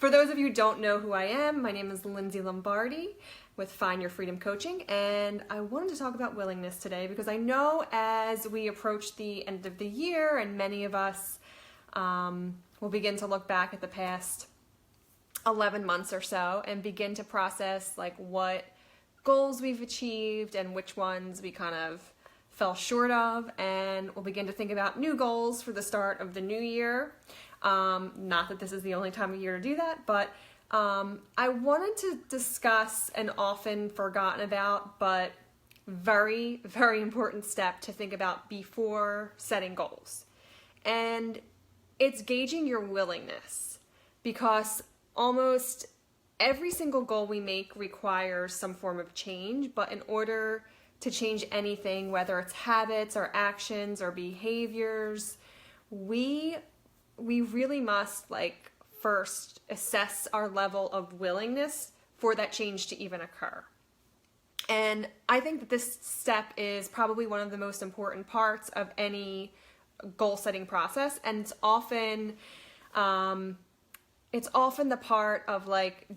For those of you who don't know who I am, my name is Lindsay Lombardi with Find Your Freedom Coaching, and I wanted to talk about willingness today because I know as we approach the end of the year and many of us will begin to look back at the past 11 months or so and begin to process like what goals we've achieved and which ones we kind of fell short of, and we'll begin to think about new goals for the start of the new year. Not that this is the only time of year to do that, but I wanted to discuss an often forgotten about but very, very important step to think about before setting goals. And it's gauging your willingness, because almost every single goal we make requires some form of change, but in order to change anything, whether it's habits or actions or behaviors, we really must first assess our level of willingness for that change to even occur. And I think that this step is probably one of the most important parts of any goal setting process, and it's often the part of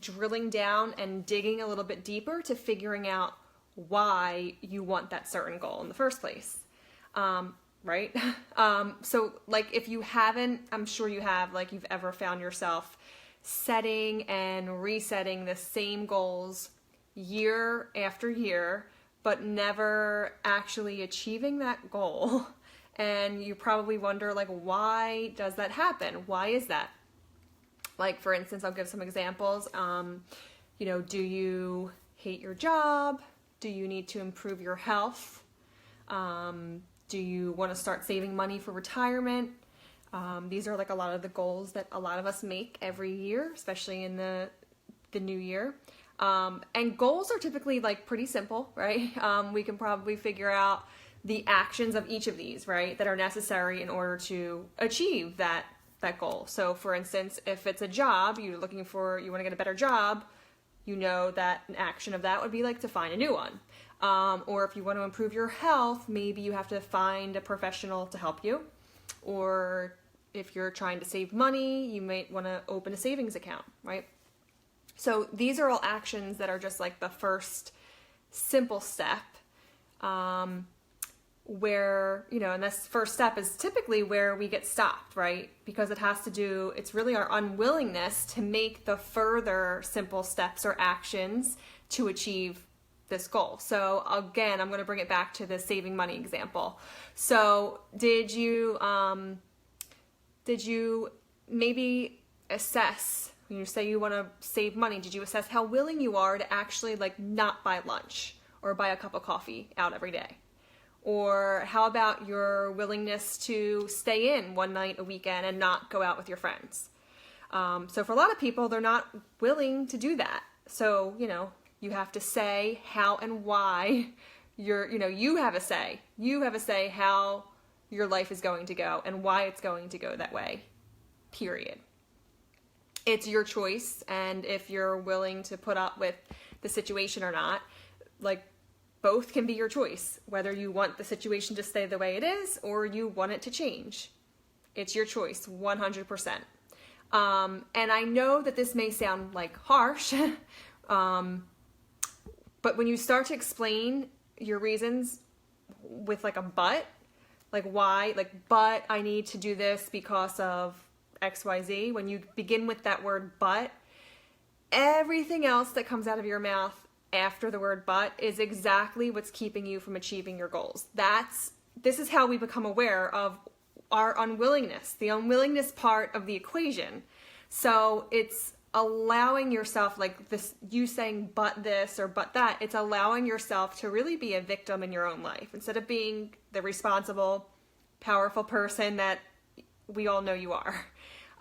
drilling down and digging a little bit deeper to figuring out why you want that certain goal in the first place. Right? So if you haven't, I'm sure you have, you've ever found yourself setting and resetting the same goals year after year, but never actually achieving that goal. And you probably wonder, why does that happen? Why is that? For instance, I'll give some examples. Do you hate your job? Do you need to improve your health? Do you want to start saving money for retirement? These are a lot of the goals that a lot of us make every year, especially in the new year. And goals are typically pretty simple, right? We can probably figure out the actions of each of these, right, that are necessary in order to achieve that goal. So for instance, if it's a job, you want to get a better job, you know that an action of that would be to find a new one. Or if you want to improve your health, maybe you have to find a professional to help you. Or if you're trying to save money, you might want to open a savings account, right? So these are all actions that are just the first simple step, where, and this first step is typically where we get stopped, right? Because it's really our unwillingness to make the further simple steps or actions to achieve this goal. So again, I'm going to bring it back to the saving money example. So did you maybe assess, when you say you want to save money, did you assess how willing you are to actually not buy lunch or buy a cup of coffee out every day? Or how about your willingness to stay in one night a weekend and not go out with your friends? So for a lot of people, they're not willing to do that. So, you have to say how and why you have a say. You have a say how your life is going to go and why it's going to go that way, period. It's your choice, and if you're willing to put up with the situation or not, both can be your choice, whether you want the situation to stay the way it is or you want it to change. It's your choice, 100%. And I know that this may sound harsh, but when you start to explain your reasons with a but, why, but I need to do this because of XYZ, when you begin with that word but, everything else that comes out of your mouth after the word but is exactly what's keeping you from achieving your goals. This is how we become aware of our unwillingness, the unwillingness part of the equation. So it's allowing yourself, you saying but this or but that, it's allowing yourself to really be a victim in your own life instead of being the responsible, powerful person that we all know you are.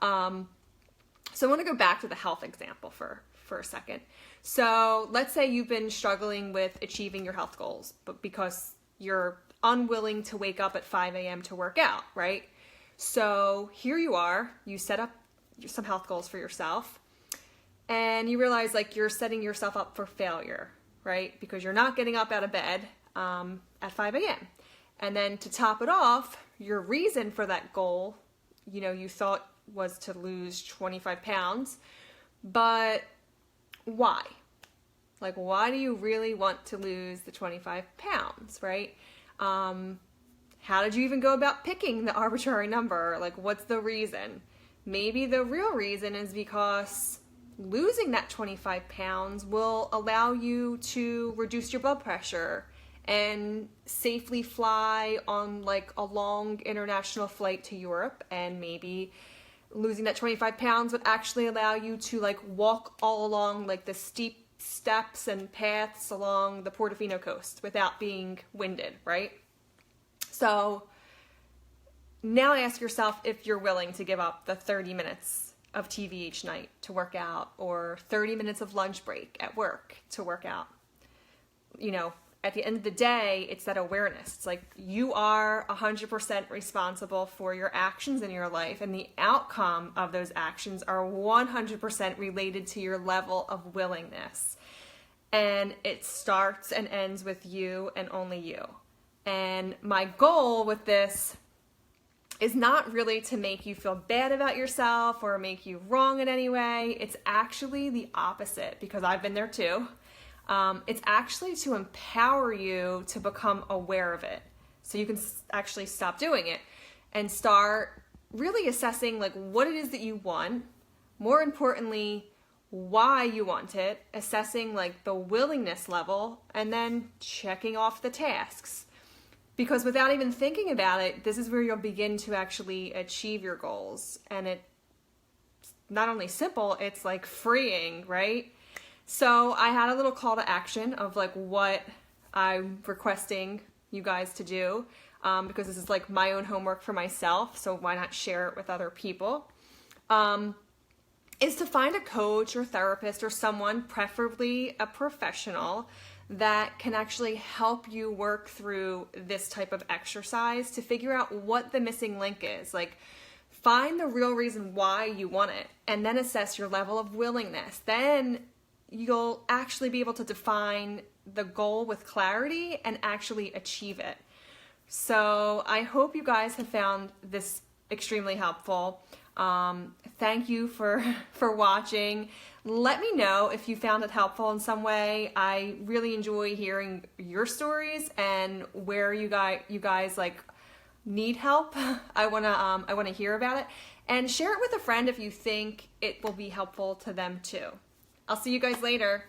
So I want to go back to the health example for a second. So let's say you've been struggling with achieving your health goals, but because you're unwilling to wake up at 5 a.m. to work out, right? So here you are, you set up some health goals for yourself, and you realize you're setting yourself up for failure, right? Because you're not getting up out of bed at 5 a.m. And then to top it off, your reason for that goal, you thought was to lose 25 pounds, But why? Like, why do you really want to lose the 25 pounds, right? How did you even go about picking the arbitrary number? Like, what's the reason? Maybe the real reason is because losing that 25 pounds will allow you to reduce your blood pressure and safely fly on like a long international flight to Europe, and maybe losing that 25 pounds would actually allow you to like walk all along like the steep steps and paths along the Portofino coast without being winded, right? So now ask yourself if you're willing to give up the 30 minutes of TV each night to work out, or 30 minutes of lunch break at work to work out. You know, at the end of the day, it's that awareness. It's like you are 100% responsible for your actions in your life, and the outcome of those actions are 100% related to your level of willingness. And it starts and ends with you and only you. And my goal with this is not really to make you feel bad about yourself or make you wrong in any way. It's actually the opposite, because I've been there too. It's actually to empower you to become aware of it, so you can actually stop doing it and start really assessing like what it is that you want. More importantly, why you want it, assessing like the willingness level, and then checking off the tasks. Because without even thinking about it, this is where you'll begin to actually achieve your goals. And it's not only simple, it's like freeing, right? So I had a little call to action of like what I'm requesting you guys to do, because this is like my own homework for myself, so why not share it with other people, is to find a coach or therapist or someone, preferably a professional, that can actually help you work through this type of exercise to figure out what the missing link is. Like, find the real reason why you want it, and then assess your level of willingness. Then you'll actually be able to define the goal with clarity and actually achieve it. So I hope you guys have found this extremely helpful. Thank you for watching. Let me know if you found it helpful in some way. I really enjoy hearing your stories and where you guys like need help. I wanna hear about it, and share it with a friend if you think it will be helpful to them too. I'll see you guys later.